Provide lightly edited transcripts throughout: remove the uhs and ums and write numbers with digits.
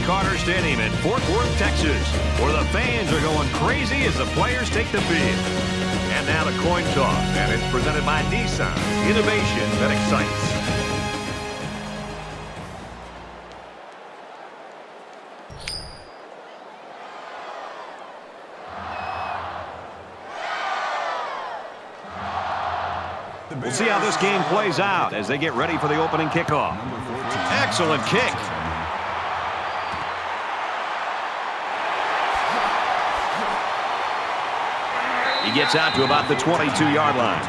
Carter Stadium in Fort Worth, Texas, where the fans are going crazy as the players take the field. And now the coin toss, and it's presented by Nissan. Innovation that excites. We'll see how this game plays out as they get ready for the opening kickoff. Excellent kick. He gets out to about the 22-yard line.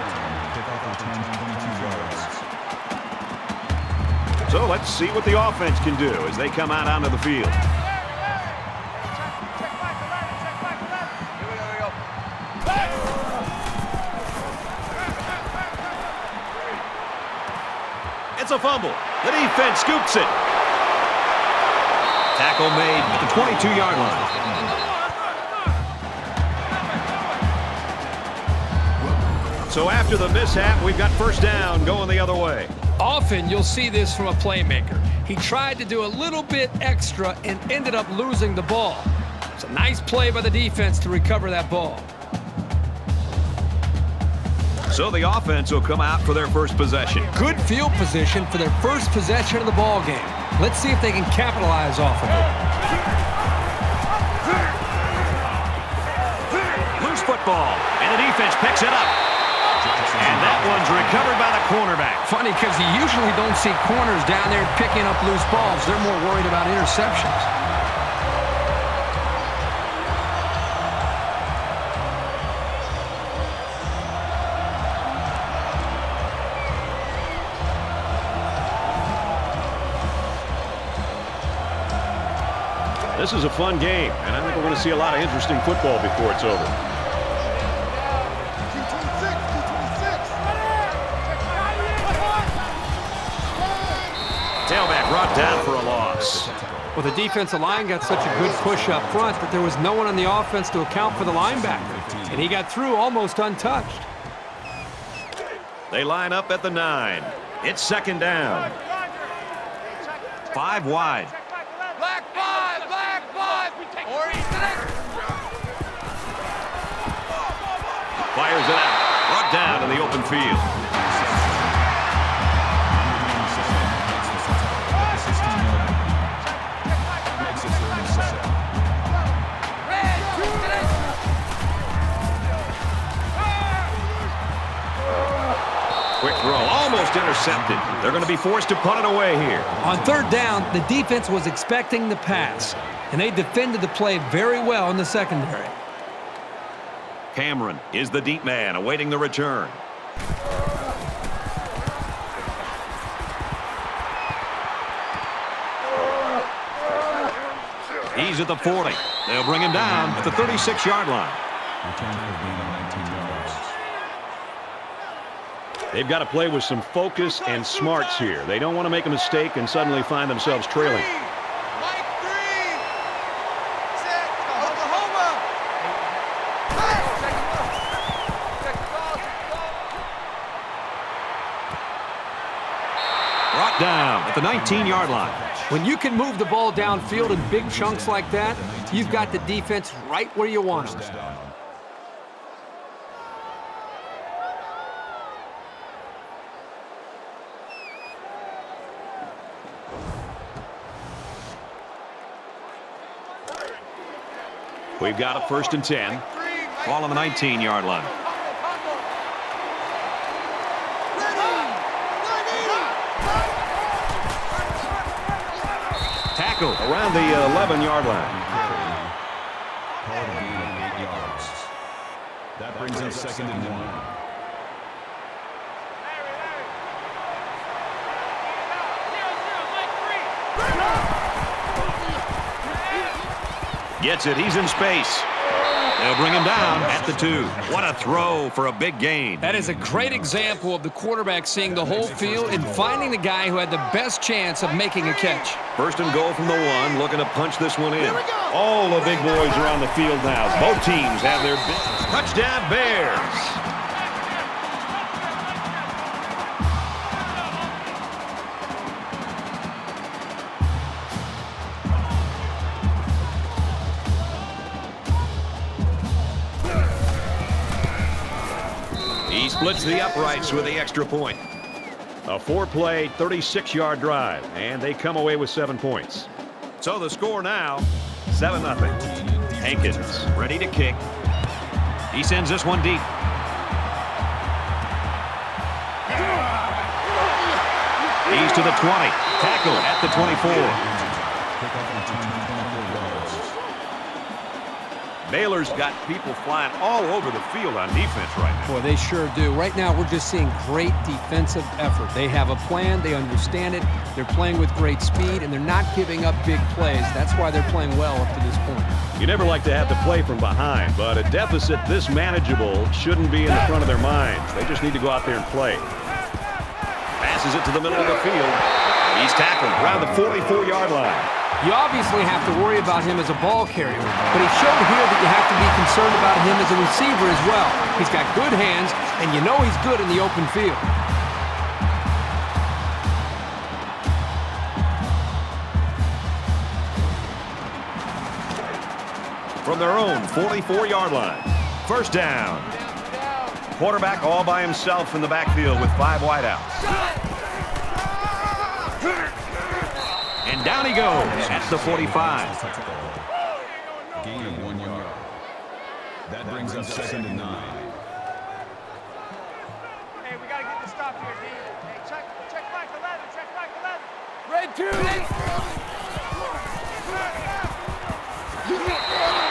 So let's see what the offense can do as they come out onto the field. It's a fumble. The defense scoops it. Tackle made at the 22-yard line. So after the mishap, we've got first down going the other way. Often you'll see this from a playmaker. He tried to do a little bit extra and ended up losing the ball. It's a nice play by the defense to recover that ball. So the offense will come out for their first possession. Good field position for their first possession of the ball game. Let's see if they can capitalize off of it. Loose football, and the defense picks it up. And that one's recovered by the cornerback. Funny, because you usually don't see corners down there picking up loose balls. They're more worried about interceptions. This is a fun game, and I think we're going to see a lot of interesting football before it's over. Tailback brought down for a loss. Well, the defensive line got such a good push up front that there was no one on the offense to account for the linebacker, and he got through almost untouched. They line up at the 9. It's second down. 5 wide. Fires it out. Brought down in the open field. Quick throw. Almost intercepted. They're going to be forced to punt it away here. On third down, the defense was expecting the pass, and they defended the play very well in the secondary. Cameron is the deep man awaiting the return. He's at the 40. They'll bring him down at the 36-yard line. They've got to play with some focus and smarts here. They don't want to make a mistake and suddenly find themselves trailing. Brought down at the 19-yard line. When you can move the ball downfield in big chunks like that, you've got the defense right where you want them. We've got a 1st and 10. Ball on the 19-yard line. Tackle around the 11-yard line. That brings in 2nd and 1. Gets it. He's in space. They'll bring him down at the 2. What a throw for a big gain. That is a great example of the quarterback seeing the whole field and finding the guy who had the best chance of making a catch. 1st and goal from the 1, looking to punch this one in. All the big boys are on the field now. Both teams have their big touchdown Bears. splits the uprights with the extra point. A 4-play, 36-yard drive, and they come away with 7 points. So the score now, 7-0. Hankins ready to kick. He sends this one deep. He's to the 20. Tackle at the 24. Baylor's got people flying all over the field on defense right now. Boy, they sure do. Right now, we're just seeing great defensive effort. They have a plan. They understand it. They're playing with great speed, and they're not giving up big plays. That's why they're playing well up to this point. You never like to have to play from behind, but a deficit this manageable shouldn't be in the front of their minds. They just need to go out there and play. Passes it to the middle of the field. He's tackled around the 44-yard line. You obviously have to worry about him as a ball carrier, but he showed here that you have to be concerned about him as a receiver as well. He's got good hands, and you know he's good in the open field. From their own 44-yard line. First down. Quarterback all by himself in the backfield with 5 wideouts. And down he goes at the 45. Gain of 1 yard. That brings up 2nd and 9. Hey, we got to get the stop here, D. Hey, check back 11, check back 11. Red 2.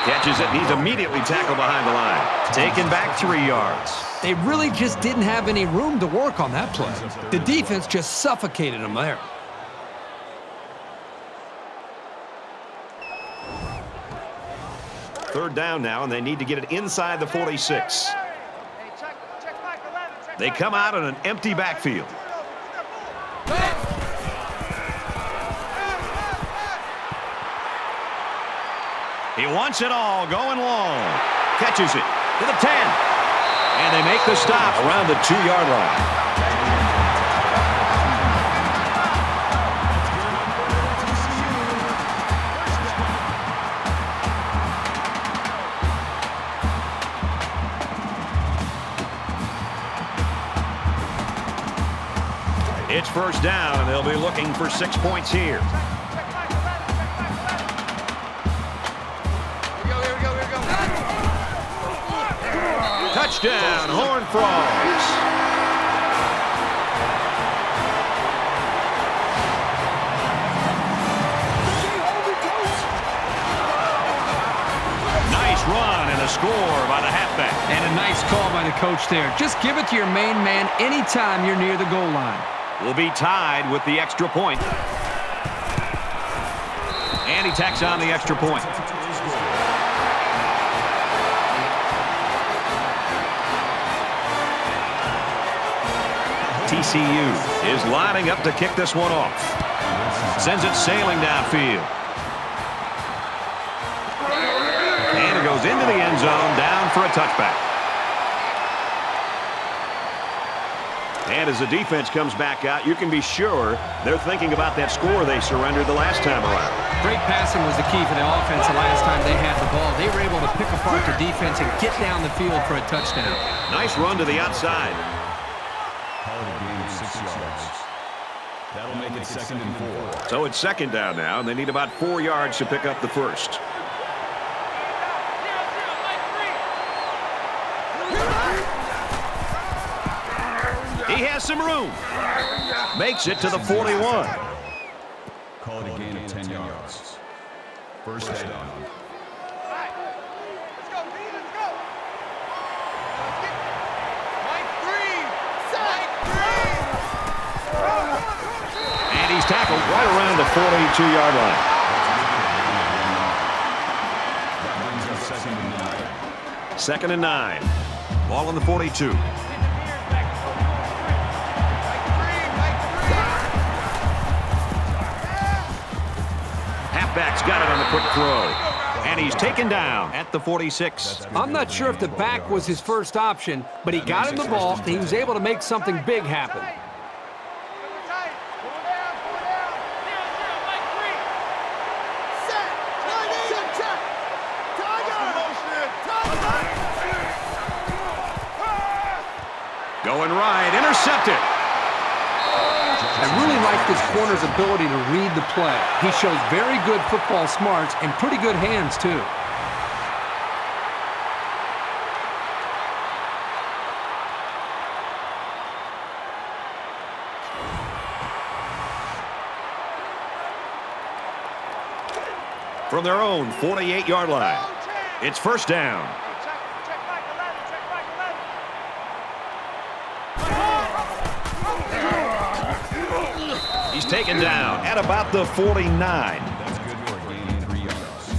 Catches it, and he's immediately tackled behind the line. Taken back 3 yards. They really just didn't have any room to work on that play. The defense just suffocated them there. Third down now, and they need to get it inside the 46. Hey, check back 11, check They back come 11. out in an empty backfield. He wants it all, going long. Catches it to the 10. And they make the stop around the 2-yard line. It's first down, and they'll be looking for 6 points here. Touchdown, Horned Frogs. Nice run and a score by the halfback. And a nice call by the coach there. Just give it to your main man anytime you're near the goal line. Will be tied with the extra point. And he tacks on the extra point. TCU is lining up to kick this one off. Sends it sailing downfield. And it goes into the end zone, down for a touchback. And as the defense comes back out, you can be sure they're thinking about that score they surrendered the last time around. Great passing was the key for the offense the last time they had the ball. They were able to pick apart the defense and get down the field for a touchdown. Nice run to the outside. Call it a gain of 6 yards. That'll make it 2nd and 4. So it's second down now, and they need about 4 yards to pick up the first. He has some room. Makes it to the 41. Call it a gain of 10 yards. First down. Let's go, D, let's go. Mike 3. And he's tackled right around the 42-yard line. That brings us 2nd and 9. 2nd and 9. Ball on the 42. Halfback's got it on the quick throw. And he's taken down at the 46. I'm not sure if the back was his first option, but he got him the ball, and he was able to make something big happen. Going right, intercepted. I really like this corner's ability to read the play. He shows very good football smarts and pretty good hands, too. From their own 48-yard line, it's first down. Check back 11, check back 11. He's taken down at about the 49. That's good for a gain in 3 yards.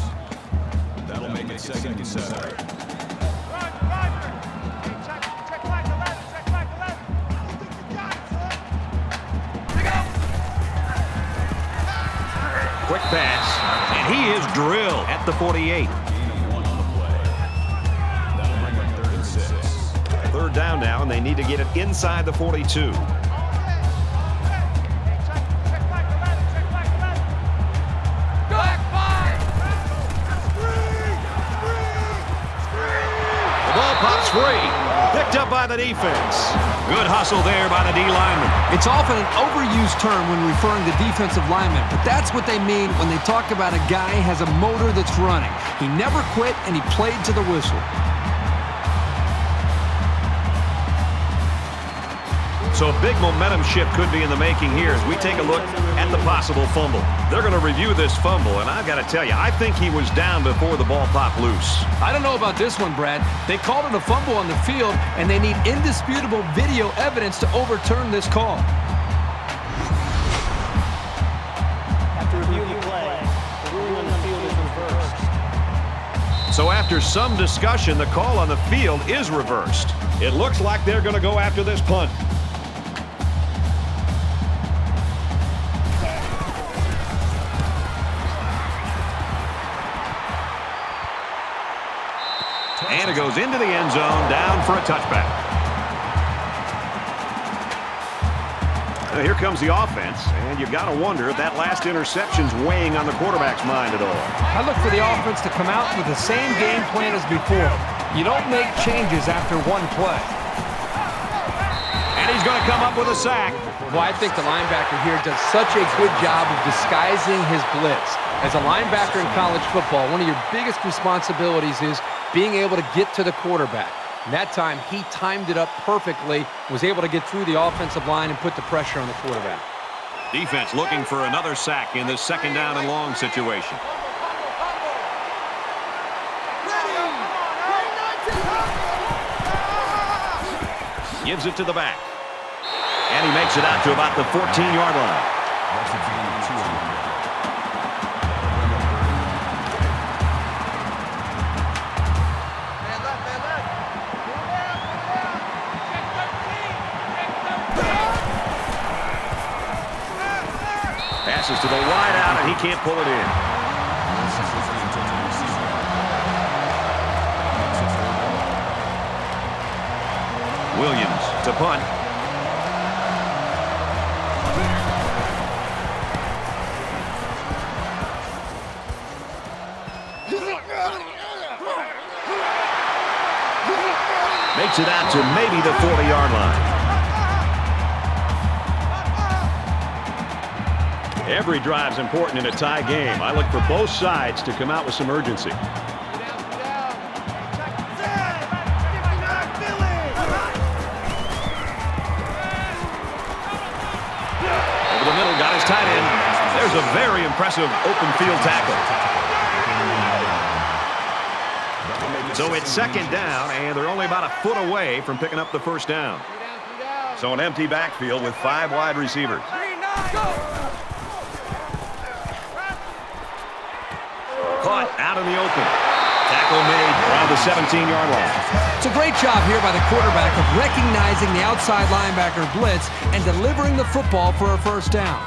That'll make it 2nd and 7. Roger. Hey, check back 11, check back 11. Quick pass, and he is drilled at the 48. Gain of 1 on the play. That'll bring up 3rd and 6. Third down now, and they need to get it inside the 42. Hey, check back 11, check back 11. Back 5. The ball pops free. Picked up by the defense. Good hustle there by the D lineman. It's often an overused term when referring to defensive linemen, but that's what they mean when they talk about a guy who has a motor that's running. He never quit, and he played to the whistle. So a big momentum shift could be in the making here as we take a look at the possible fumble. They're going to review this fumble, and I've got to tell you, I think he was down before the ball popped loose. I don't know about this one, Brad. They called it a fumble on the field, and they need indisputable video evidence to overturn this call. After reviewing the play, the ruling on the field is reversed. So after some discussion, the call on the field is reversed. It looks like they're going to go after this punt. And it goes into the end zone, down for a touchback. Now here comes the offense, and you've got to wonder if that last interception's weighing on the quarterback's mind at all. I look for the offense to come out with the same game plan as before. You don't make changes after one play. And he's going to come up with a sack. Well, I think the linebacker here does such a good job of disguising his blitz. As a linebacker in college football, one of your biggest responsibilities is being able to get to the quarterback. And that time, he timed it up perfectly, was able to get through the offensive line and put the pressure on the quarterback. Defense looking for another sack in this 2nd down and long situation. Gives it to the back. And he makes it out to about the 14-yard line. That's a gain of 2 on the play. Passes to the wide out, and he can't pull it in. Williams to punt. Makes it out to maybe the 40-yard line. Every drive's important in a tie game. I look for both sides to come out with some urgency. Over the middle, got his tight end. There's a very impressive open field tackle. So it's 2nd down, and they're only about a foot away from picking up the first down. So an empty backfield with 5 wide receivers. Caught out in the open. Tackle made around the 17-yard line. It's a great job here by the quarterback of recognizing the outside linebacker blitz and delivering the football for a first down.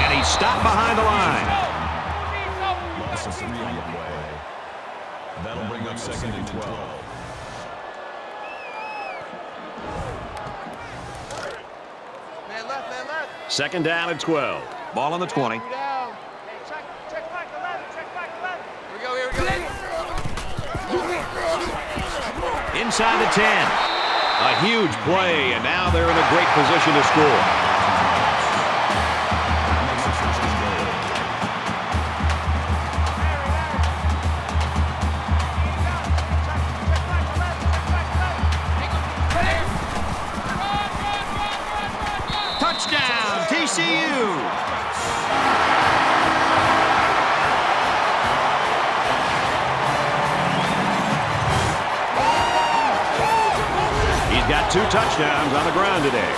And he's stopped behind the line. Loss of 3 on the play. That'll bring up 2nd and 12. Second down and 12. Ball on the 20. Hey, check back 11. Check back 11. Here we go. Inside the 10. A huge play, and now they're in a great position to score. Touchdown, TCU! He's got 2 touchdowns on the ground today.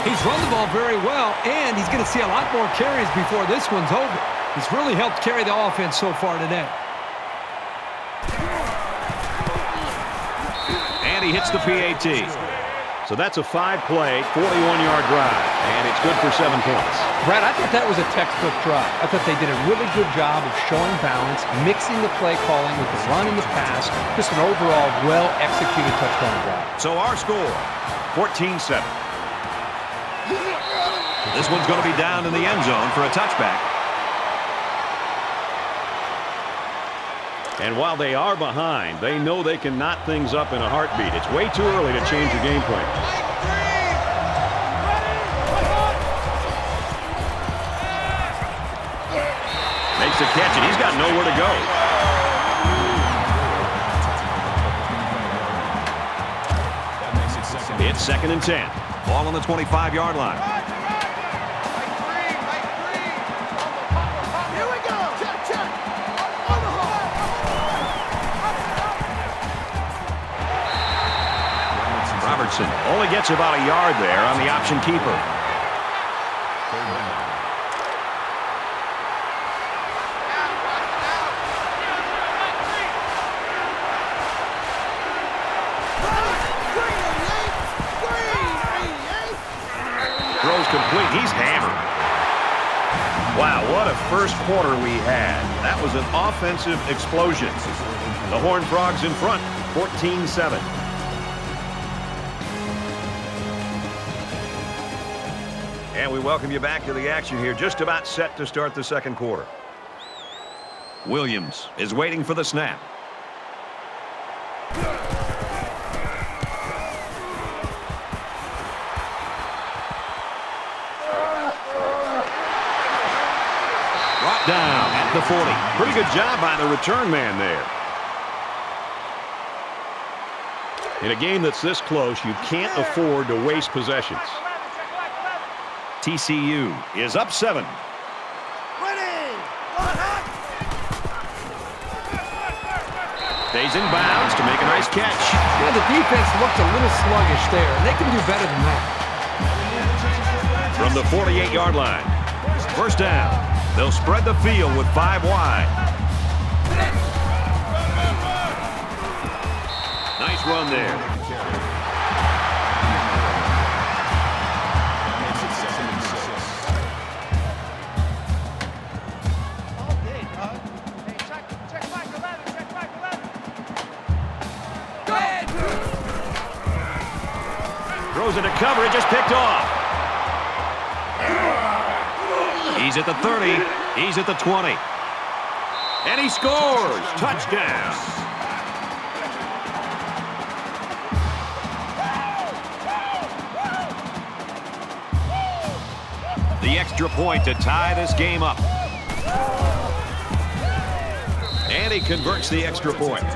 He's run the ball very well, and he's going to see a lot more carries before this one's over. He's really helped carry the offense so far today. And he hits the PAT. So that's a 5-play, 41-yard drive, and it's good for 7 points. Brad, I thought that was a textbook drive. I thought they did a really good job of showing balance, mixing the play calling with the run and the pass. Just an overall well-executed touchdown drive. So our score, 14-7. This one's going to be down in the end zone for a touchback. And while they are behind, they know they can knot things up in a heartbeat. It's way too early to change your game plan. Makes the catch, and he's got nowhere to go. It's second and 10. Ball on the 25-yard line. Here we go. Check. Robertson only gets about a yard there on the option keeper. Throws complete. He's hammered. Wow, what a first quarter we had. That was an offensive explosion. The Horned Frogs in front, 14-7. And we welcome you back to the action here, just about set to start the second quarter. Williams is waiting for the snap. Brought down at the 40. Pretty good job by the return man there. In a game that's this close, you can't afford to waste possessions. TCU is up 7. Stays in bounds to make a nice catch. Yeah, the defense looked a little sluggish there, and they can do better than that. From the 48-yard line, first down. They'll spread the field with 5 wide. Nice run there. Throws into coverage, just picked off. He's at the 30. He's at the 20. And he scores. Touchdown. The extra point to tie this game up. And he converts the extra point.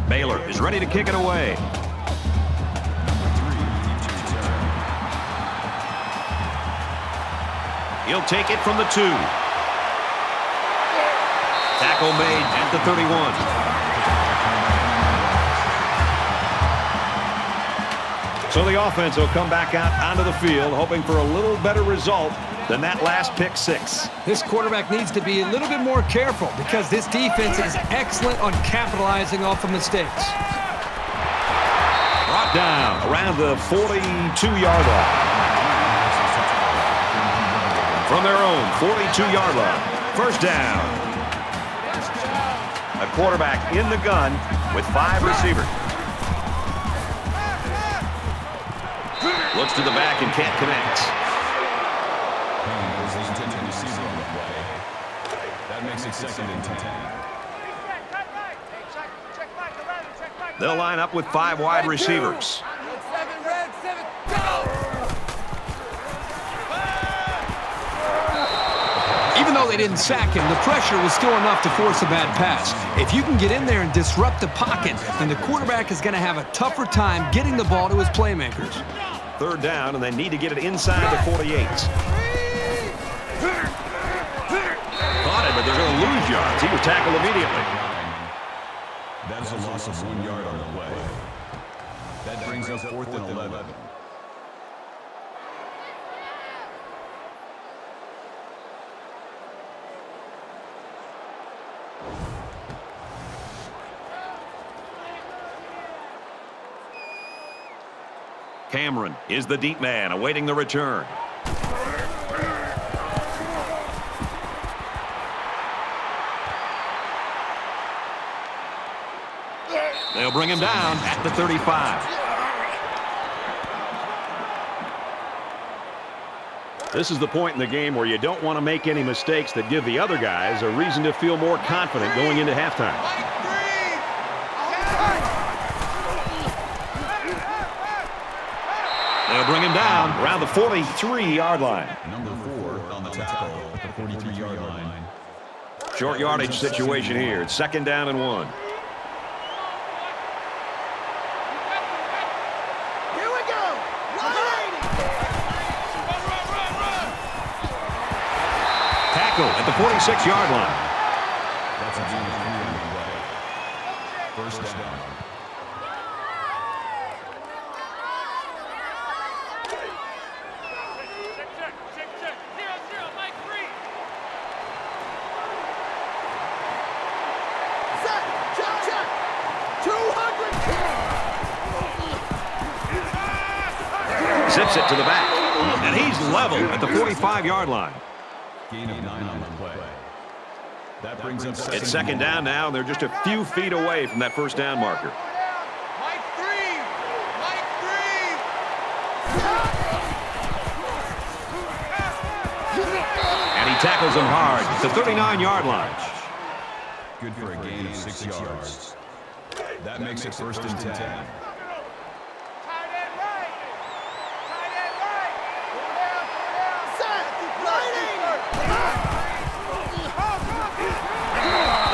Baylor is ready to kick it away. He'll take it from the 2. Tackle made at the 31. So the offense will come back out onto the field, hoping for a little better result than that last pick 6. This quarterback needs to be a little bit more careful because this defense is excellent on capitalizing off of mistakes. Brought down around the 42-yard line. From their own 42-yard line. First down. A quarterback in the gun with 5 receivers. Looks to the back and can't connect. There's the intended receiver on the play. That makes it 2nd and 10. They'll line up with 5 wide receivers. Even though they didn't sack him, the pressure was still enough to force a bad pass. If you can get in there and disrupt the pocket, then the quarterback is going to have a tougher time getting the ball to his playmakers. 3rd down, and they need to get it inside the 48. Caught it, but they're going to lose yards. He was tackled immediately. That is a loss of 1 yard on the play. That brings up 4th and 11. Cameron is the deep man, awaiting the return. They'll bring him down at the 35. This is the point in the game where you don't want to make any mistakes that give the other guys a reason to feel more confident going into halftime. They'll bring him down around the 43-yard line. Number 4 on the tackle at the 43-yard line. Short yardage situation here. It's 2nd down and 1. At the 46-yard line. That's a gain of 3 on the play. 1st down. Zips it to the back. And he's level at the 45-yard line. Gain of 9 on the play. That brings up 2nd. It's 2nd down now, and they're just a few feet away from that 1st down marker. And he tackles him hard at the 39-yard line. Good for a gain of 6 yards. That makes it 1st and 10.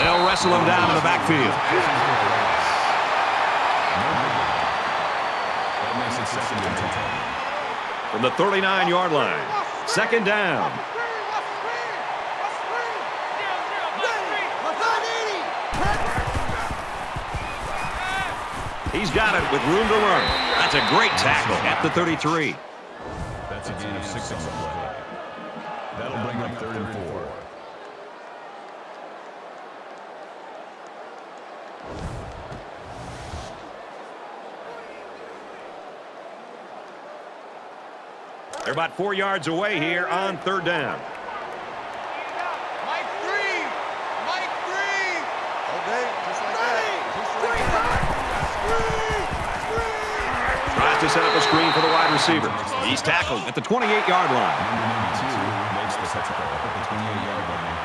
They'll wrestle him down in the backfield. That makes it 2nd and 10. From the 39-yard line. 2nd down. He's got it with room to run. That's a great tackle at the 33. That's a gain of 6 on the play. That'll bring up 3rd and 4. They're about 4 yards away here on 3rd down. Tries to set up a screen for the wide receiver. He's tackled at the 28-yard line. Number 92 makes the tackle at the 28-yard line.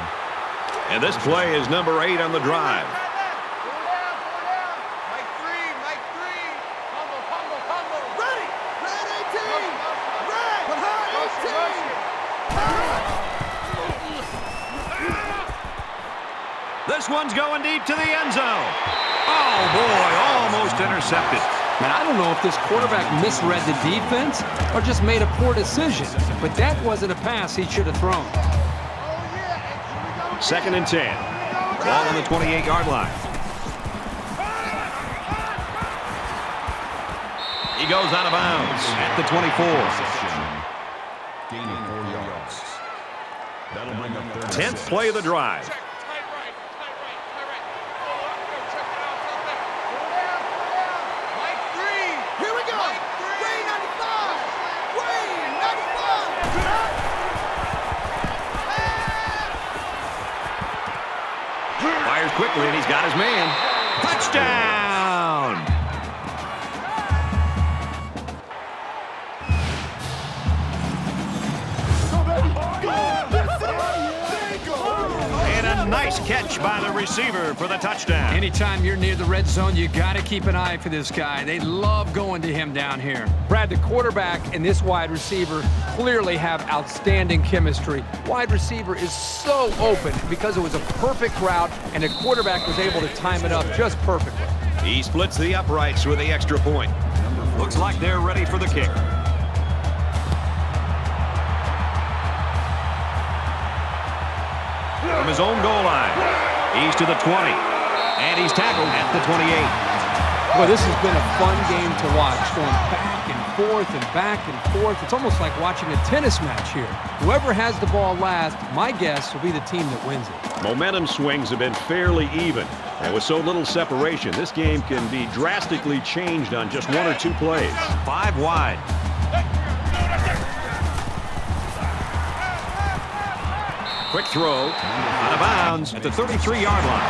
And this play is number 8 on the drive. This one's going deep to the end zone. Oh, boy, almost intercepted. Man, I don't know if this quarterback misread the defense or just made a poor decision, but that wasn't a pass he should have thrown. 2nd and 10. Ball on the 28-yard line. He goes out of bounds at the 24. Gaining 4 yards. That'll bring up 10th play of the drive. Fires quickly, and he's got his man. Touchdown! nice catch by the receiver for the touchdown. Anytime you're near the red zone, you got to keep an eye for this guy. They love going to him down here. Brad, the quarterback and this wide receiver clearly have outstanding chemistry. Wide receiver is so open because it was a perfect route, and the quarterback was able to time it up just perfectly. He splits the uprights with the extra point. Looks like they're ready for the kick. From his own goal line, he's to the 20, and he's tackled at the 28. Boy, this has been a fun game to watch, going back and forth and back and forth. It's almost like watching a tennis match here. Whoever has the ball last, my guess, will be the team that wins it. Momentum swings have been fairly even, and with so little separation, this game can be drastically changed on just one or two plays. 5 wide. Quick throw, out of bounds at the 33-yard line.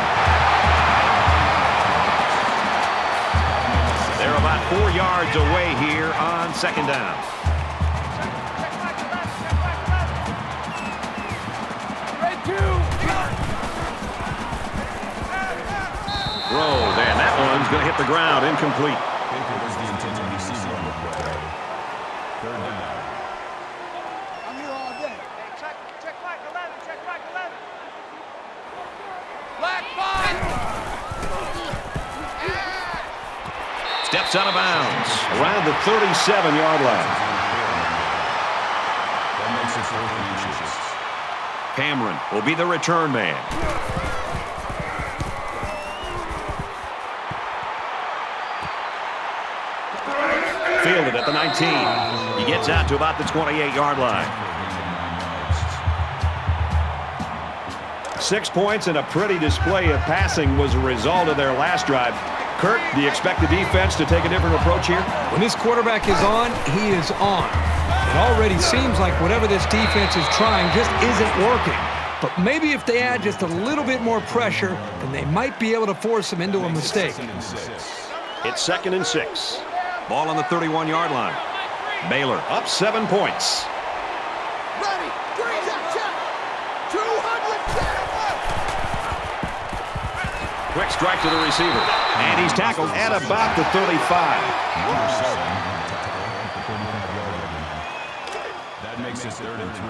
They're about 4 yards away here on second down. Throws, and that one's going to hit the ground, incomplete. Baker was the intended receiver on the play. Third down. I'm here all day. Hey, check back 11. Check back 11. Black five. Steps out of bounds around the 37-yard line. That makes it 4th and inches. Cameron will be the return man. Fielded at the 19. He gets out to about the 28-yard line. 6 points and a pretty display of passing was a result of their last drive. Kirk, do you expect the defense to take a different approach here? When this quarterback is on, he is on. It already seems like whatever this defense is trying just isn't working. But maybe if they add just a little bit more pressure, then they might be able to force them into a mistake. It's 2nd and 6. Ball on the 31-yard line. Baylor up 7 points. Ready. Green check. 200. Quick strike to the receiver. And he's tackled at about the 35. That makes it 3rd and 3.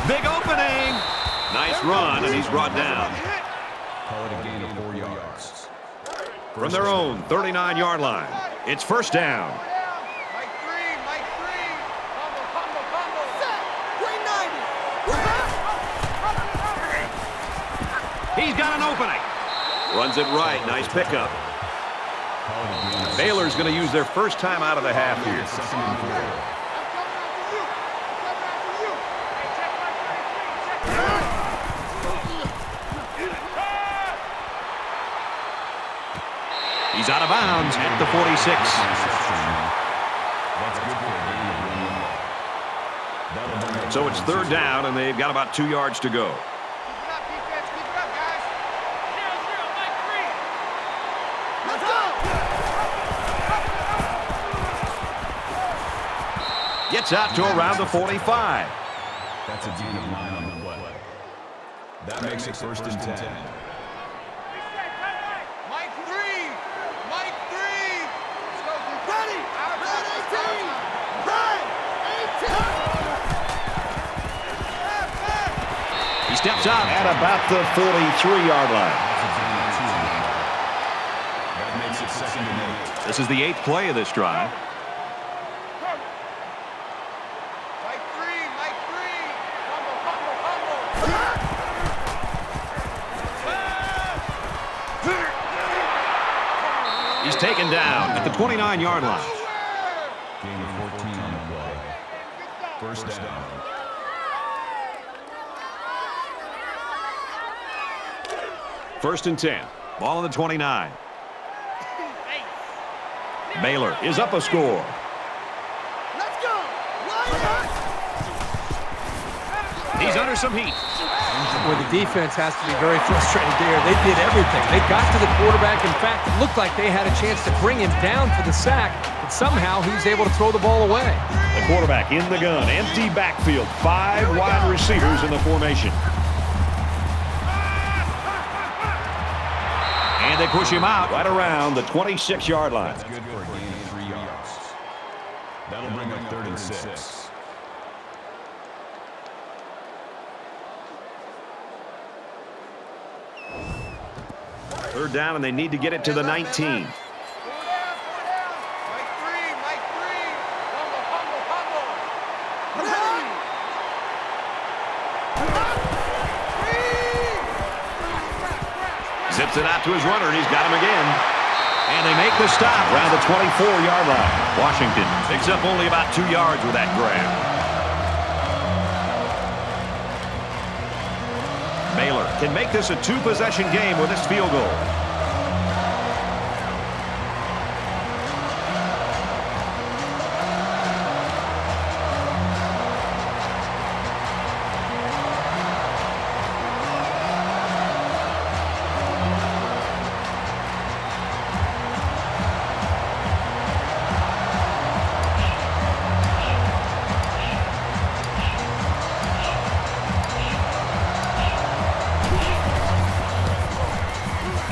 Big opening. Nice run, and he's brought down. Call it a gain of 4 yards. From their own 39-yard line, it's first down. Mike 3. Fumble. Set. Green 90. He's got an opening. Runs it right. Nice pickup. Baylor's going to use their first time out of the half here. 2nd and 4. He's out of bounds at the 46. So it's 3rd down, and they've got about 2 yards to go. Keep it up, defense. Keep it up, guys. 0-0, Mike 3. Let's go. Gets out to around the 45. That's a gain of 9 on the play. That makes it 1st and 10. Mike 3. Let's go. Ready. Red 18. Red 18. He steps out at about the 43-yard line. That makes it 2nd and 8. This is the 8th play of this drive. Mike 3. Fumble. He's taken down at the 29-yard line. Gain of 14 on the play. First down. First and 10. Ball on the 29. Baylor is up a score. Let's go. He's under some heat. Where the defense has to be very frustrated there. They did everything. They got to the quarterback. In fact, it looked like they had a chance to bring him down for the sack, but somehow he was able to throw the ball away. The quarterback in the gun. Empty backfield. 5 wide receivers in the formation. And they push him out right around the 26-yard line. That's good for a gain of 3 yards. That'll bring up 3rd and 6. Third down, and they need to get it to the 19. 4 down. Mike 3. Zips it out to his runner, and he's got him again. And they make the stop around the 24-yard line. Washington picks up only about 2 yards with that grab. Baylor can make this a 2-possession game with this field goal.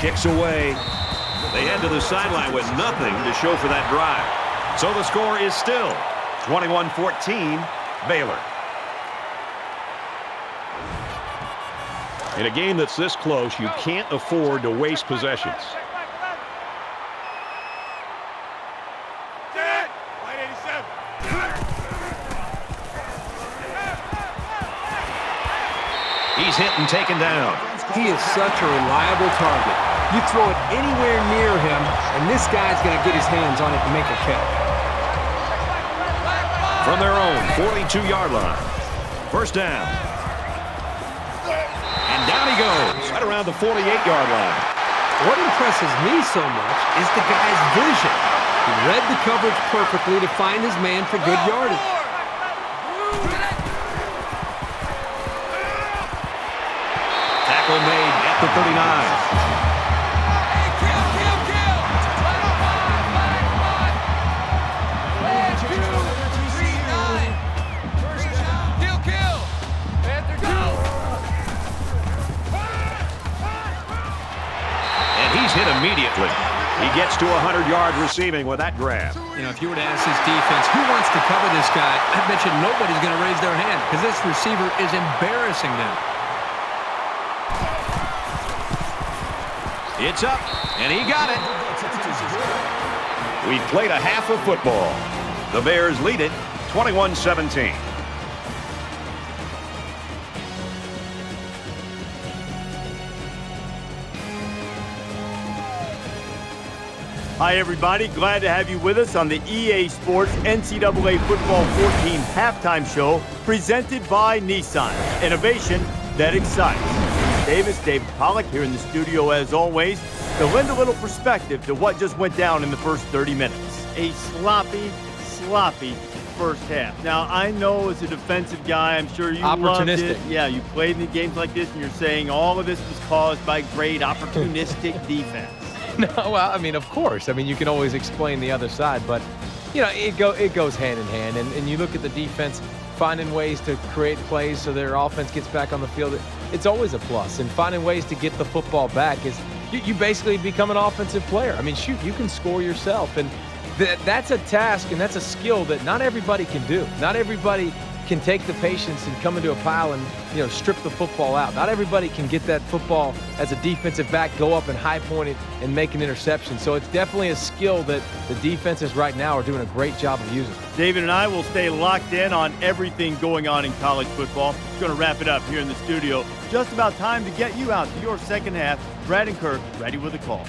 Kicks away. They head to the sideline with nothing to show for that drive. So the score is still 21-14 Baylor. In a game that's this close, you can't afford to waste possessions. He's hit and taken down. He is such a reliable target. You throw it anywhere near him, and this guy's going to get his hands on it and make a catch. From their own 42-yard line. First down. And down he goes, right around the 48-yard line. What impresses me so much is the guy's vision. He read the coverage perfectly to find his man for good yardage. Tackle made at the 39. Hit immediately. He gets to 100-yard receiving with that grab. You know, if you were to ask this defense who wants to cover this guy, I bet you nobody's going to raise their hand because this receiver is embarrassing them. It's up, and he got it. We played a half of football. The Bears lead it 21-17. Hi, everybody. Glad to have you with us on the EA Sports NCAA Football 14 halftime show presented by Nissan. Innovation that excites. David Pollack here in the studio as always to lend a little perspective to what just went down in the first 30 minutes. A sloppy first half. Now, I know as a defensive guy, I'm sure you loved it. Yeah, you played in games like this and you're saying all of this was caused by great opportunistic defense. No, well, I mean, of course. I mean, you can always explain the other side, but, you know, it goes hand in hand. And you look at the defense finding ways to create plays so their offense gets back on the field. It's always a plus. And finding ways to get the football back is you basically become an offensive player. I mean, shoot, you can score yourself. And that's a task and that's a skill that not everybody can do. Not everybody can take the patience and come into a pile and, you know, strip the football out. Not everybody can get that football as a defensive back, go up and high point it and make an interception. So it's definitely a skill that the defenses right now are doing a great job of using. David and I will stay locked in on everything going on in college football. We're going to wrap it up here in the studio. Just about time to get you out to your second half. Brad and Kirk ready with a call.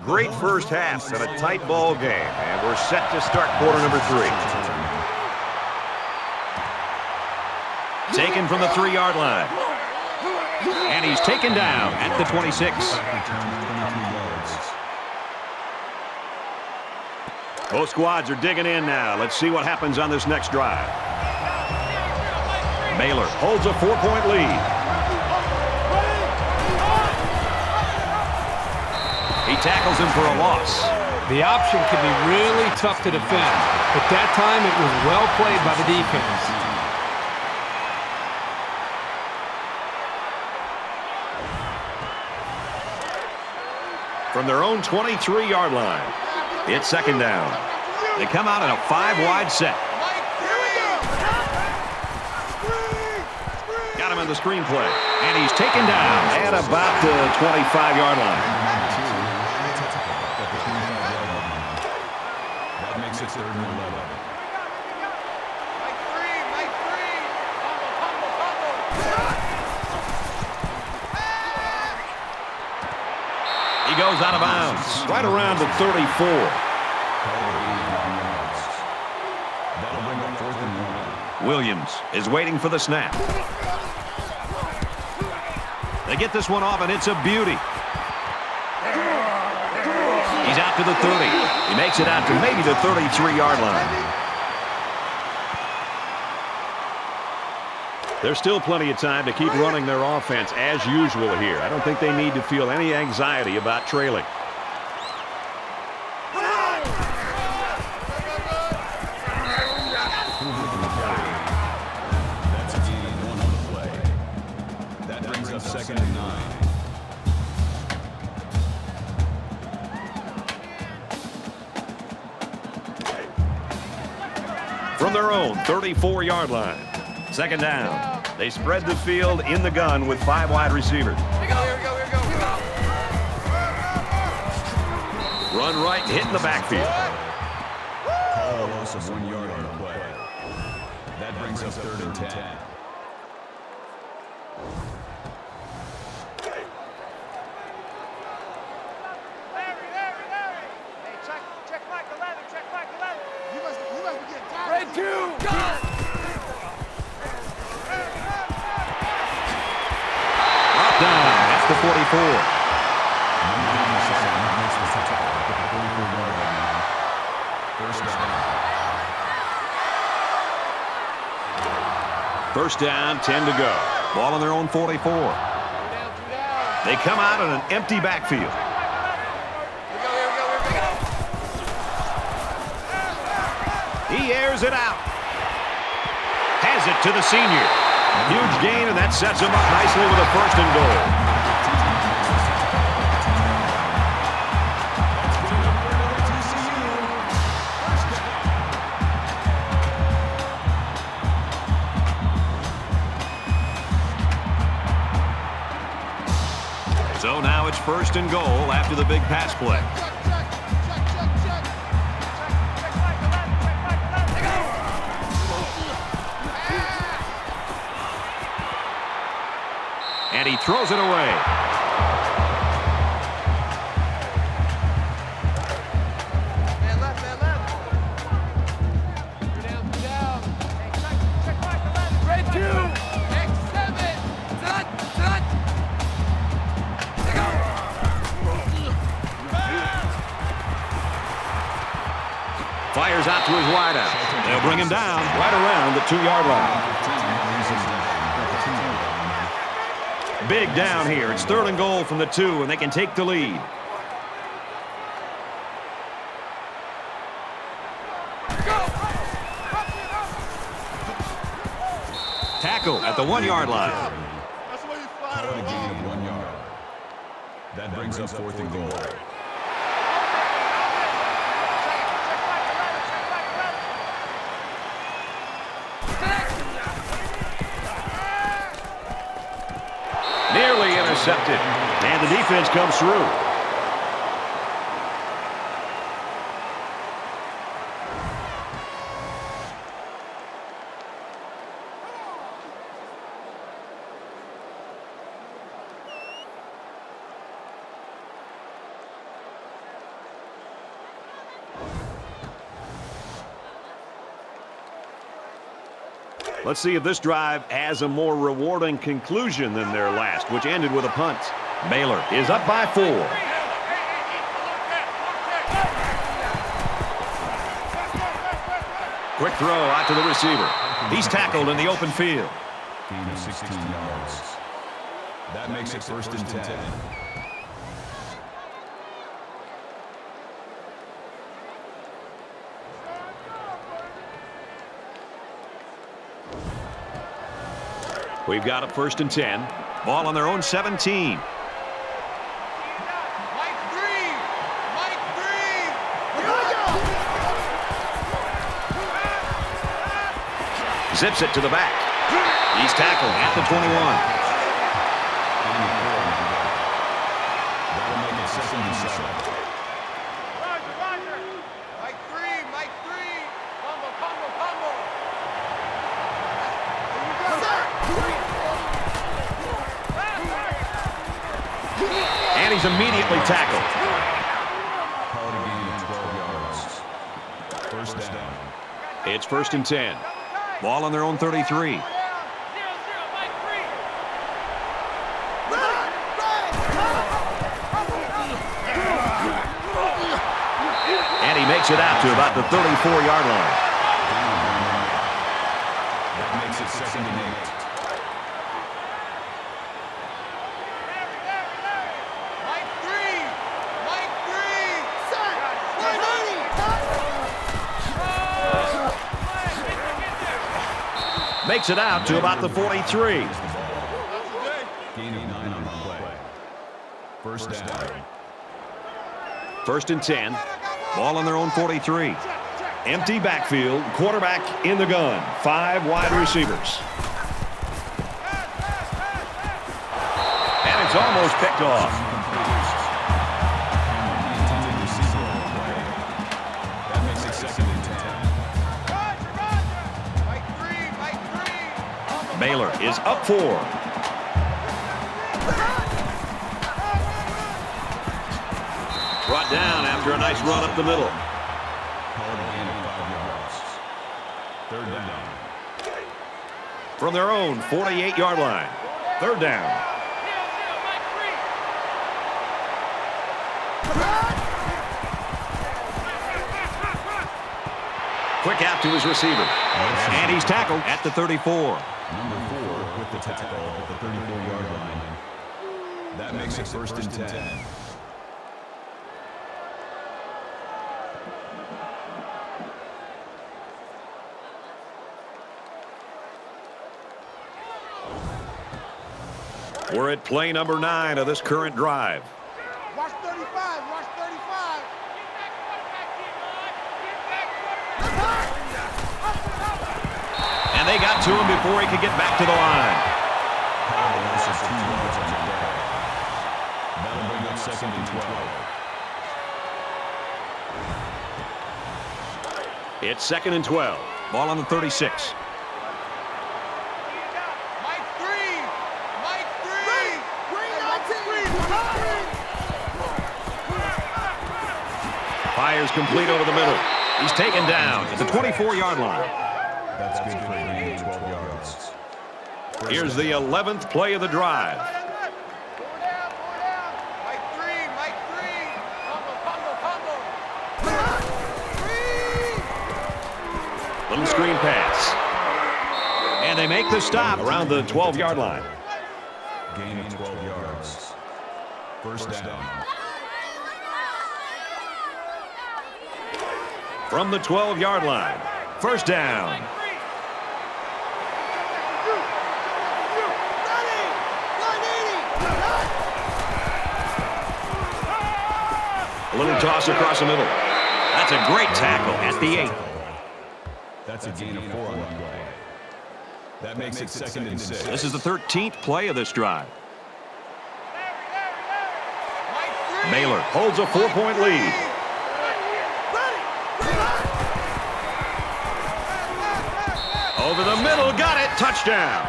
Great first half and a tight ball game, and we're set to start quarter number 3. Taken from the 3-yard line. And he's taken down at the 26. Both squads are digging in now. Let's see what happens on this next drive. Baylor holds a 4-point lead. He tackles him for a loss. The option can be really tough to defend, but that time it was well played by the defense. From their own 23-yard line, it's second down. They come out in a 5-wide set. Got him in the screen play, and he's taken down at about the 25-yard line. That makes it 3rd and 11. He goes out of bounds, right around the 34. That'll bring up 4th and 1. Williams is waiting for the snap. They get this one off, and it's a beauty. He's out to the 30. He makes it out to maybe the 33-yard line. There's still plenty of time to keep running their offense as usual here. I don't think they need to feel any anxiety about trailing. That's a gain of 1 on the play. That brings up 2nd and 9. From their own 34-yard line. Second down. They spread the field in the gun with 5 wide receivers. Here we go. Run right, hit in the backfield. Call a loss of 1 yard on the play. That brings up 3rd and 10. Hey, check Mike 11. You must be getting tired. Red 2. Down. That's the 44. First down, 10 to go. Ball on their own 44. They come out in an empty backfield. He airs it out. Has it to the senior. Huge gain, and that sets him up nicely with a 1st and goal. So now it's 1st and goal after the big pass play. And he throws it away. Man left. Down. Hey, check Mike 11. Red 2. X7. Fires out to his wideout. They'll bring him down right around the 2-yard line. Big down here. It's 3rd and goal from the 2, and they can take the lead. Tackle at the 1-yard line. Call it a gain of 1 yard. That brings up 4th and goal. Nearly intercepted. And the defense comes through. Let's see if this drive has a more rewarding conclusion than their last, which ended with a punt. Baylor is up by 4. Quick throw out to the receiver. He's tackled in the open field. Gain of 16 yards. That makes it first and 10. We've got a first and 10. Ball on their own 17. Zips it to the back. He's tackled at the 21. That'll make it second and 7. Roger. Mike 3. Combo. And he's immediately tackled. Call it a gain of 12 yards. First down. It's first and 10. Ball on their own 33. And he makes it out to about the 34-yard line. That makes it second and 8. Makes it out to about the 43. Gain of 9 on the play. First down. First and 10. Ball on their own 43. Empty backfield. Quarterback in the gun. 5 wide receivers. And it's almost picked off. That makes it second and 10. Baylor is up 4. Brought down after a nice run up the middle. Call it a gain of 5 yards. Third down. From their own 48-yard line. Third down. Quick out to his receiver. And he's tackled at the 34. Number 4 with the tackle at the 34-yard line. That makes it first and 10. We're at play number 9 of this current drive. Watch 35. And they got to him before he could get back to the line. That'll bring up second and 12. It's second and 12. Ball on the 36. Fires complete over the middle. He's taken down at the 24-yard line. That's good for a gain of 12 yards. Here's the 11th play of the drive. Mike 3. Combo. Little screen pass. And they make the stop around the 12-yard line. Gain of 12 yards. First down. From the 12-yard line. First down. A little toss across the middle. That's a great tackle at the 8. That's a gain of 4 on the play. That makes it second and 6. This is the 13th play of this drive. Baylor holds a 4-point lead. Over the middle, got it, touchdown.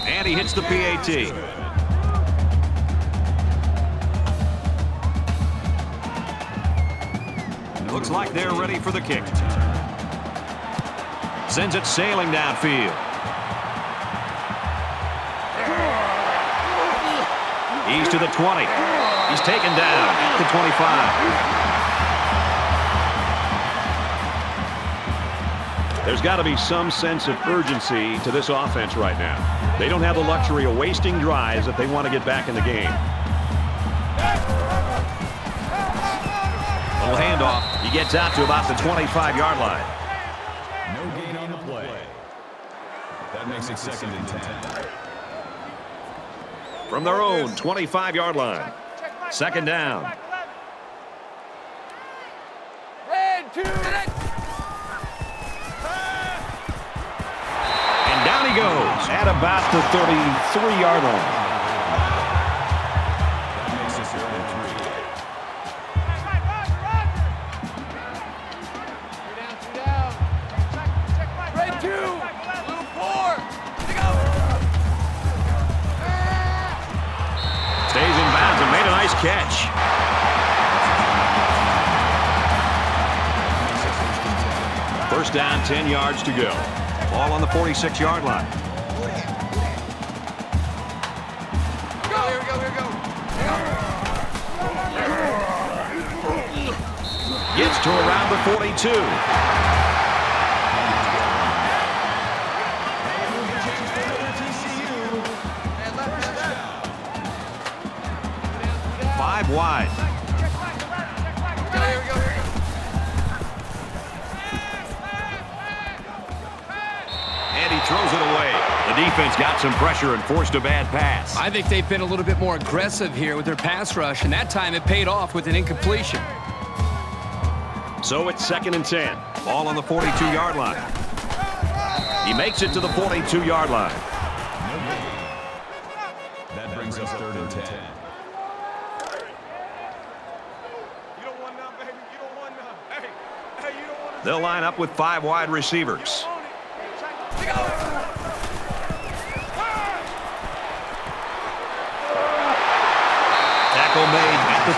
And he hits the PAT. Looks like they're ready for the kick. Sends it sailing downfield. He's to the 20. He's taken down at the 25. There's got to be some sense of urgency to this offense right now. They don't have the luxury of wasting drives if they want to get back in the game. Little handoff. He gets out to about the 25-yard line. No gain on the play. That makes it 2nd and 10. From their own 25-yard line. 2nd down. And down he goes at about the 33-yard line. That makes it 3rd and 3. Stays in bounds and made a nice catch. First down, 10 yards to go. Ball on the 46-yard line. Gets to around the 42. Five wide. And he throws it away. The defense got some pressure and forced a bad pass. I think they've been a little bit more aggressive here with their pass rush, and that time it paid off with an incompletion. So it's 2nd and 10. Ball on the 42-yard line. He makes it to the 42-yard line. That brings us 3rd and 10. They'll line up with 5 wide receivers. Tackle made at the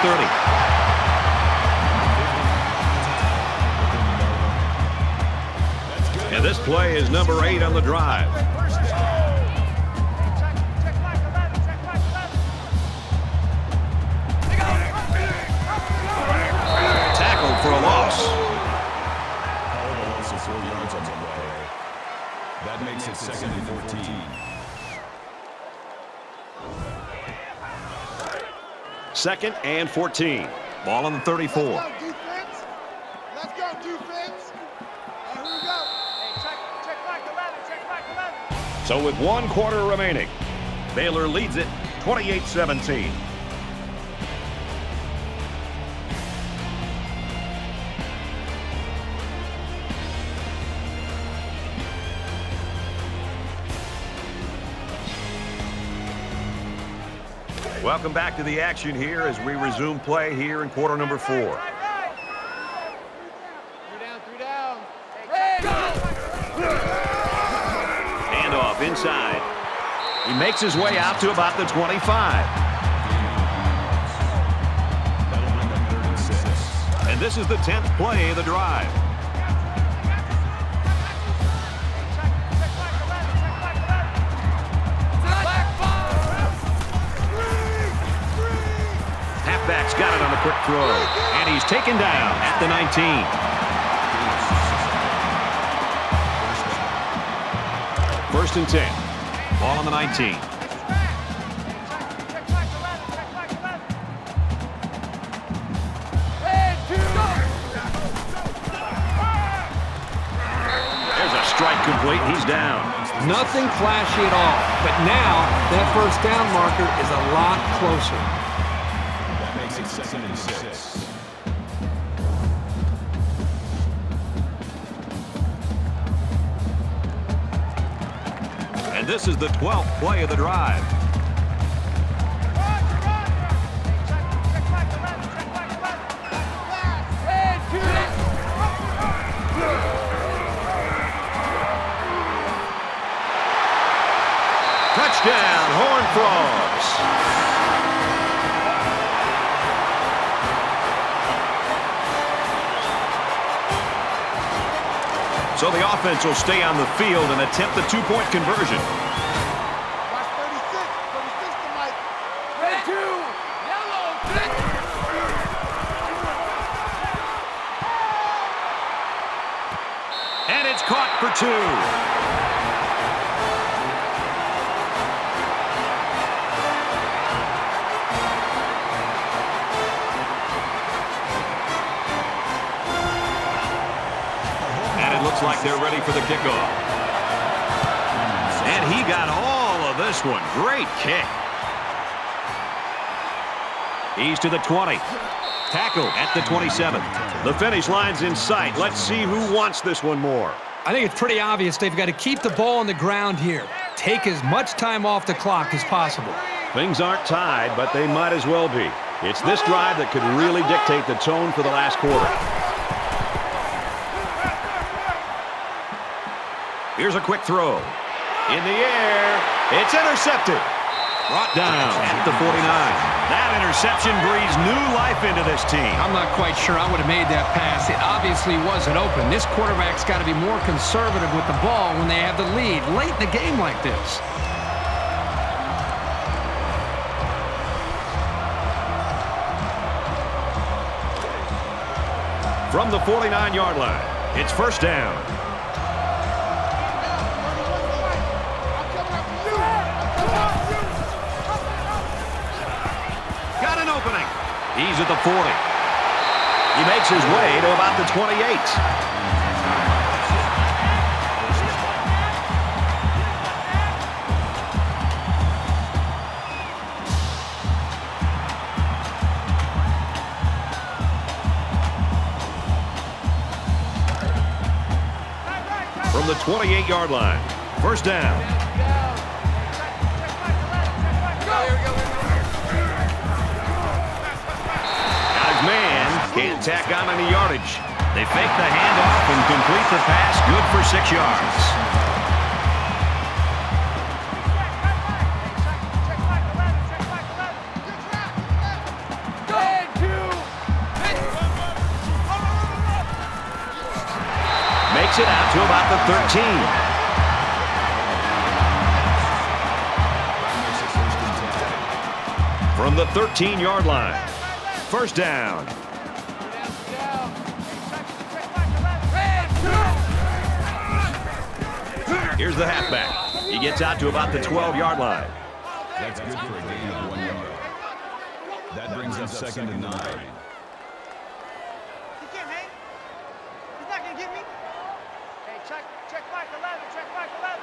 30. And this play is number 8 on the drive. Tackled for a loss. That makes it 2nd and 14. 2nd and 14. Ball on the 34. Let's go, defense. Let's go, defense. Here we go. Hey, check back 11. Check back 11. So with 1 quarter remaining, Baylor leads it 28-17. Welcome back to the action here as we resume play here in quarter number 4. 3 down. Handoff inside. He makes his way out to about the 25. That'll bring up 3rd and 6. And this is the 10th play of the drive. Halfback's got it on the quick throw. And he's taken down at the 19. First and 10. Ball on the 19. There's a strike complete. He's down. Nothing flashy at all, but now that first down marker is a lot closer. That makes it 2nd and 6. And this is the 12th play of the drive. Touchdown, Horned Frogs. So the offense will stay on the field and attempt the two-point conversion. Watch 36. 36 to Mike. Red 2. Yellow. And it's caught for 2. Looks like they're ready for the kickoff. And he got all of this one. Great kick. He's to the 20. Tackle at the 27. The finish line's in sight. Let's see who wants this one more. I think it's pretty obvious they've got to keep the ball on the ground here. Take as much time off the clock as possible. Things aren't tied, but they might as well be. It's this drive that could really dictate the tone for the last quarter. Here's a quick throw. In the air. It's intercepted. Brought down at the 49. That interception breathes new life into this team. I'm not quite sure I would have made that pass. It obviously wasn't open. This quarterback's got to be more conservative with the ball when they have the lead late in the game like this. From the 49-yard line, it's first down. He's at the 40. He makes his way to about the 28. From the 28-yard line, first down. Can't tack on any yardage. They fake the handoff and complete the pass. Good for 6 yards. Makes it out to about the 13. From the 13-yard line, first down. Here's the halfback. He gets out to about the 12-yard line. That's good for a gain of 1 yard. That brings up second and 9. He can't hang. He's not going to get me. Hey, check back 11. Check back 11.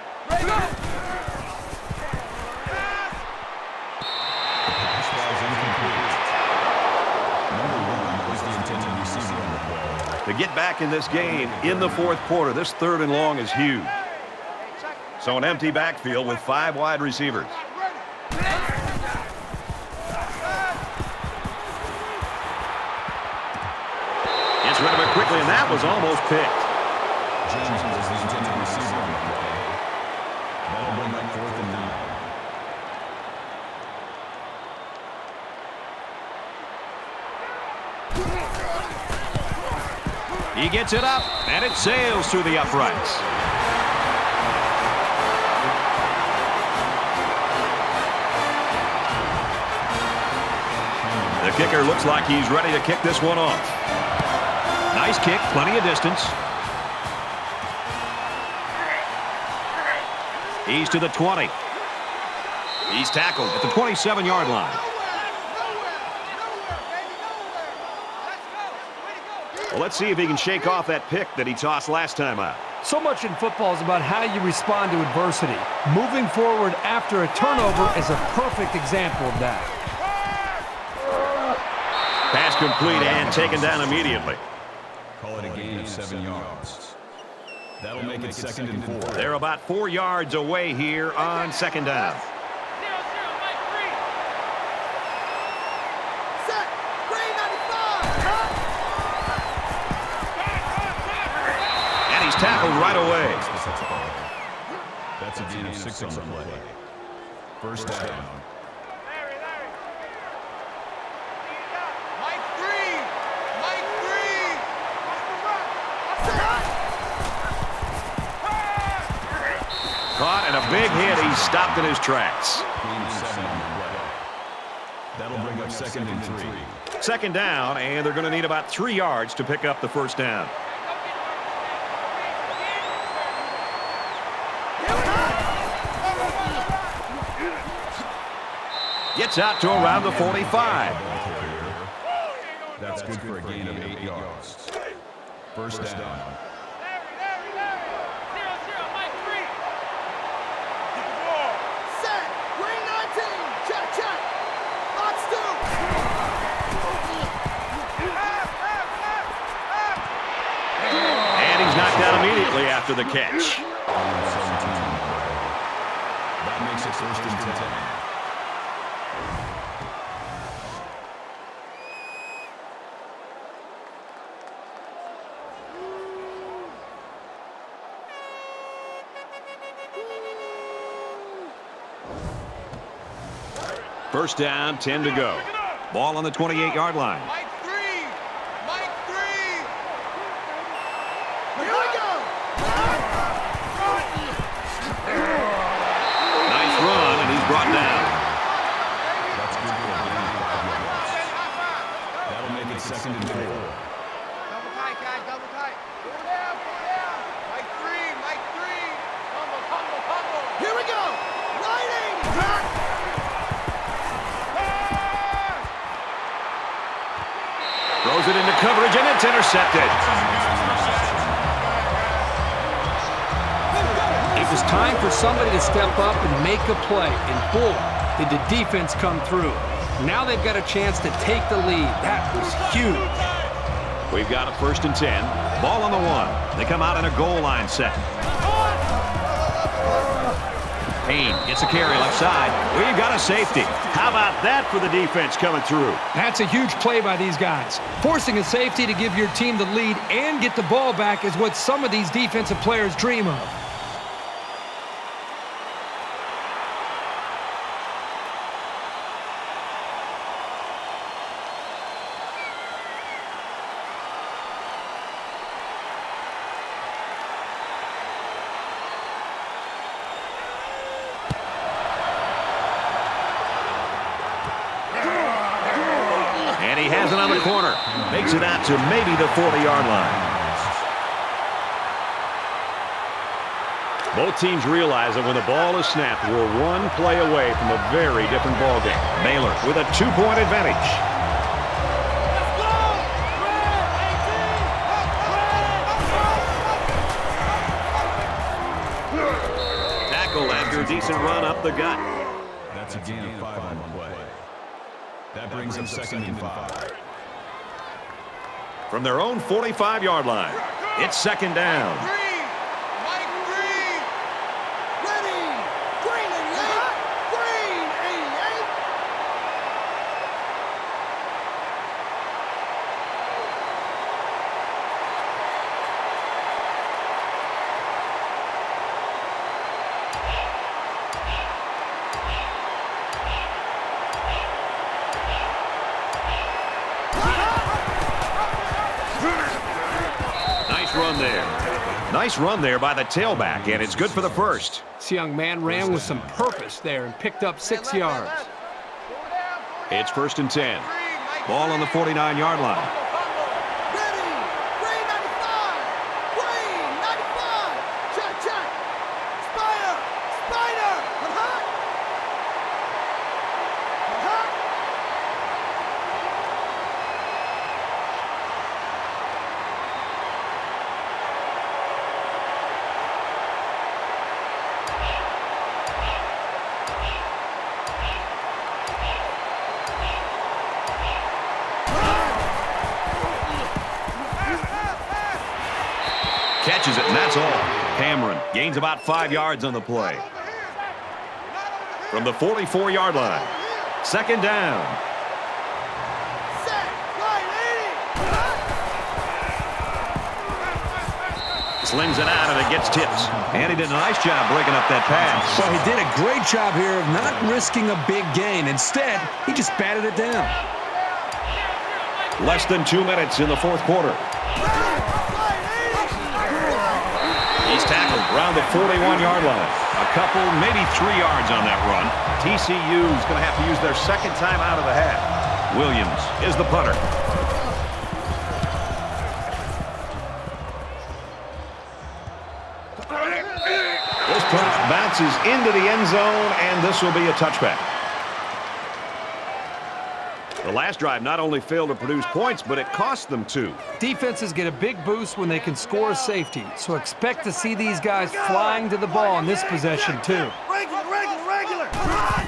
Pass was incomplete. Number 1 was the intended receiver on the play. To get back in this game in the fourth quarter, this third and long is huge. So an empty backfield with 5 wide receivers. Gets rid of it quickly, and that was almost picked. James was the intended receiver on the play. That'll bring up fourth and 9. He gets it up, and it sails through the uprights. The kicker looks like he's ready to kick this one off. Nice kick, plenty of distance. He's to the 20. He's tackled at the 27-yard line. Well, let's see if he can shake off that pick that he tossed last time out. So much in football is about how you respond to adversity. Moving forward after a turnover is a perfect example of that. Pass complete and taken down immediately. Call it a gain of 7 yards. That'll make it second and 4. They're about 4 yards away here on second down. Set. Green 95. And he's tackled right away. That's a gain of 6 on the play. First down. big hit. He's stopped in his tracks. That'll bring up 2nd and 3. 2nd down, and they're going to need about 3 yards to pick up the first down. Gets out to around the 45. That's good for a gain of 8 yards. First down. Set. Green 19. Check, check. Box 2. And he's knocked out immediately after the catch. That makes it 1st and 10. First down, 10 to go. Ball on the 28-yard line. Mike 3. Mike 3. Here we go. Nice run, and he's brought down. That's good for a gain of 5 yards. That'll make it 2nd and 4. Double tight, guys. Double tight. Go down. Go down. Mike 3. Mike 3. Combo, combo, combo. Here we go. Riding. Throws it into coverage, and it's intercepted. It was time for somebody to step up and make a play, and boy, did the defense come through. Now they've got a chance to take the lead. That was huge. We've got a 1st and 10. Ball on the 1. They come out in a goal line set. Payne gets a carry left side. We've got a safety. How about that for the defense coming through? That's a huge play by these guys. Forcing a safety to give your team the lead and get the ball back is what some of these defensive players dream of. And he has it on the corner. Makes it out to maybe the 40-yard line. Both teams realize that when the ball is snapped, we're one play away from a very different ball game. Baylor with a 2-point advantage. Tackle after a decent run up the gut. That's a gain of 5 on the play. That brings up 2nd and 5. From their own 45-yard line, it's 2nd down. Mike 3. Ready. Green 88. Green 88. Nice run there by the tailback, and it's good for the first. This young man ran with some purpose there and picked up 6 yards. It's 1st and 10. Ball on the 49-yard line. Ready. Green 95. Green 95. Check, check. Spider. Spider. Catches it, and that's all. Cameron gains about 5 yards on the play. From the 44-yard line, 2nd down. Set. Right 80. Slings it out, and it gets tipped. And he did a nice job breaking up that pass. Well, he did a great job here of not risking a big gain. Instead, he just batted it down. Less than 2 minutes in the 4th quarter. He's tackled around the 41-yard line. A couple, maybe 3 yards on that run. TCU is going to have to use their second time out of the half. Williams is the punter. This punt bounces into the end zone, and this will be a touchback. The last drive not only failed to produce points, but it cost them 2. Defenses get a big boost when they can score a safety, so expect to see these guys flying to the ball in this possession too. Regular. Come on.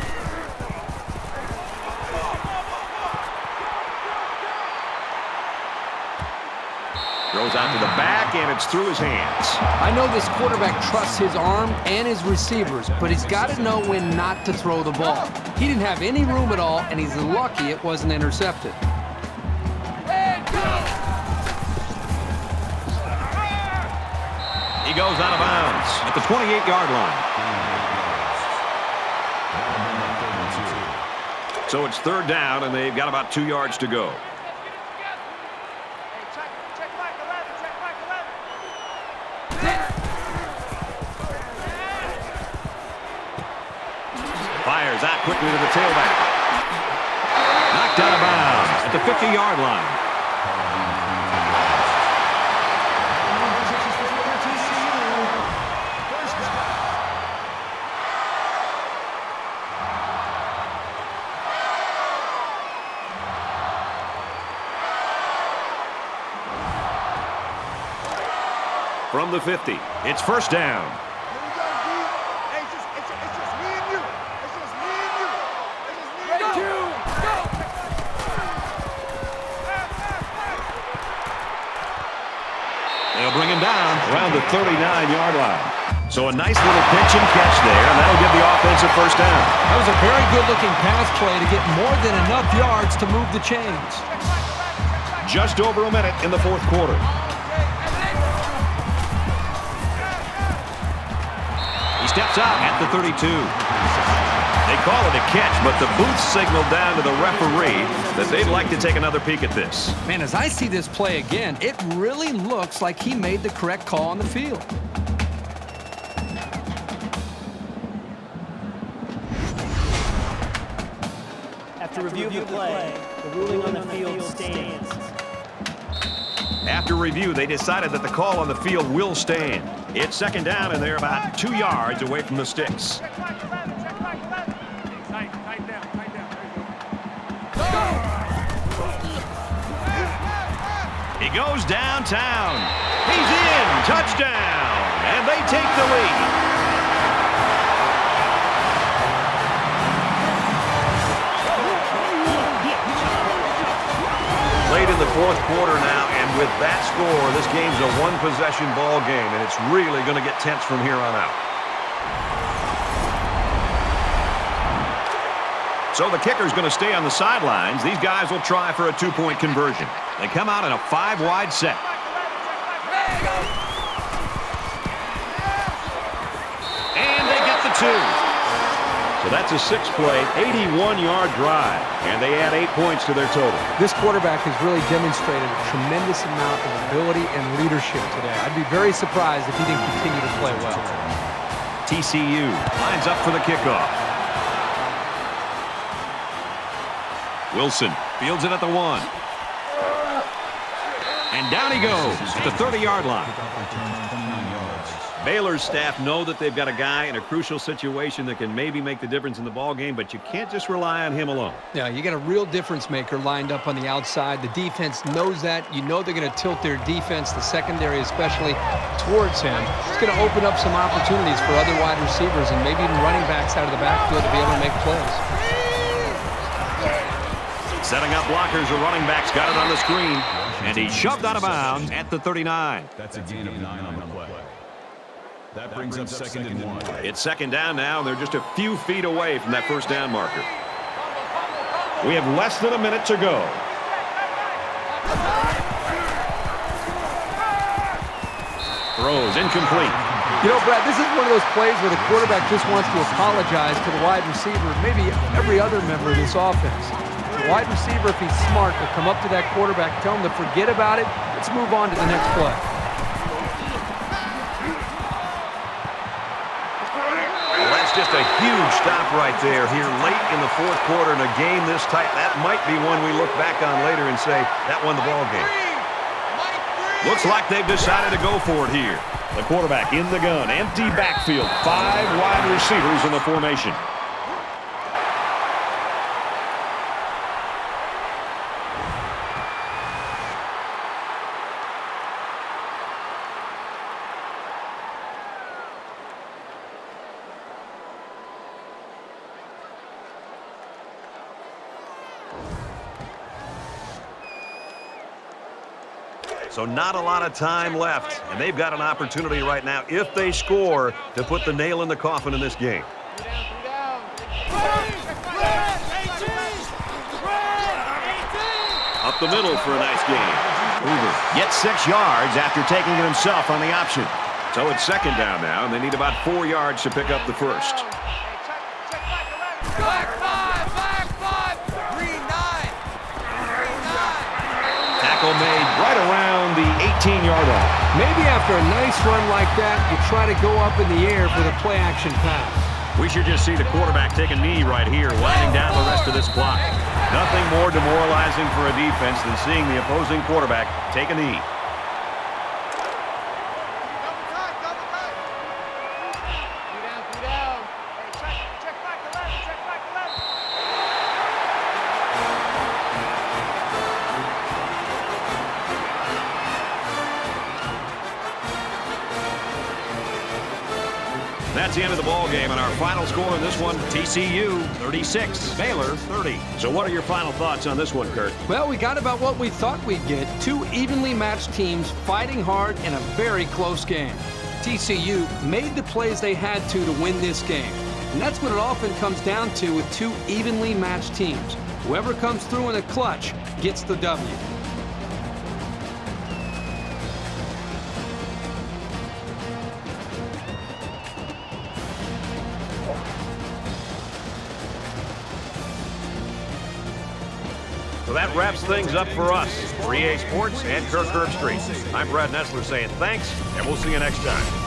Throws out to the back, and it's through his hands. I know this quarterback trusts his arm and his receivers, but he's got to know when not to throw the ball. He didn't have any room at all, and he's lucky it wasn't intercepted. He goes out of bounds at the 28-yard line. So it's 3rd down, and they've got about 2 yards to go. Fires out quickly to the tailback. Knocked out of bounds at the 50-yard line. From the 50, it's 1st down. They'll bring him down around the 39-yard line. So a nice little pitch and catch there, and that'll give the offensive 1st down. That was a very good-looking pass play to get more than enough yards to move the chains. Just over a minute in the 4th quarter. He steps out at the 32. They call it a catch, but the booth signaled down to the referee that they'd like to take another peek at this. Man, as I see this play again, it really looks like he made the correct call on the field. After review of the play, the ruling on the field stands. After review, they decided that the call on the field will stand. It's 2nd down, and they're about 2 yards away from the sticks. He goes downtown. He's in. Touchdown. And they take the lead. Late in the 4th quarter now, and with that score, this game's a 1-possession ball game, and it's really going to get tense from here on out. So the kicker's going to stay on the sidelines. These guys will try for a 2-point conversion. They come out in a 5-wide set. And they get the 2. So that's a 6-play, 81-yard drive, and they add 8 points to their total. This quarterback has really demonstrated a tremendous amount of ability and leadership today. I'd be very surprised if he didn't continue to play well. TCU lines up for the kickoff. Wilson fields it at the 1. And down he goes at the 30-yard line. Baylor's staff know that they've got a guy in a crucial situation that can maybe make the difference in the ball game, but you can't just rely on him alone. Yeah, you got a real difference maker lined up on the outside. The defense knows that. You know they're going to tilt their defense, the secondary especially, towards him. It's going to open up some opportunities for other wide receivers and maybe even running backs out of the backfield to be able to make plays. Setting up blockers, the running back's got it on the screen, and he's shoved out of bounds at the 39. That's a gain of 9 on the play. That brings up 2nd and 1. It's 2nd down now, and they're just a few feet away from that 1st down marker. We have less than a minute to go. Throws incomplete. You know, Brad, this is one of those plays where the quarterback just wants to apologize to the wide receiver, maybe every other member of this offense. The wide receiver, if he's smart, will come up to that quarterback, tell him to forget about it. Let's move on to the next play. stop right there here late in the fourth quarter in a game this tight. That might be one we look back on later and say that won the ball game. Looks like they've decided to go for it here. The quarterback in the gun, empty backfield, 5 wide receivers in the formation. So not a lot of time left, and they've got an opportunity right now, if they score, to put the nail in the coffin in this game. Up the middle for a nice game. Hoover gets 6 yards after taking it himself on the option. So it's second down now, and they need about 4 yards to pick up the first. Tackle made right around the 18-yard line. Maybe after a nice run like that, you try to go up in the air for the play-action pass. We should just see the quarterback take a knee right here, winding down the rest of this clock. Nothing more demoralizing for a defense than seeing the opposing quarterback take a knee. That's the end of the ball game, and our final score in this one, TCU 36, Baylor 30. So what are your final thoughts on this one, Kurt? Well, we got about what we thought we'd get. 2 evenly matched teams fighting hard in a very close game. TCU made the plays they had to win this game. And that's what it often comes down to with 2 evenly matched teams. Whoever comes through in the clutch gets the W. So that wraps things up for us. For EA Sports and Kirk Herbstreit, I'm Brad Nessler saying thanks, and we'll see you next time.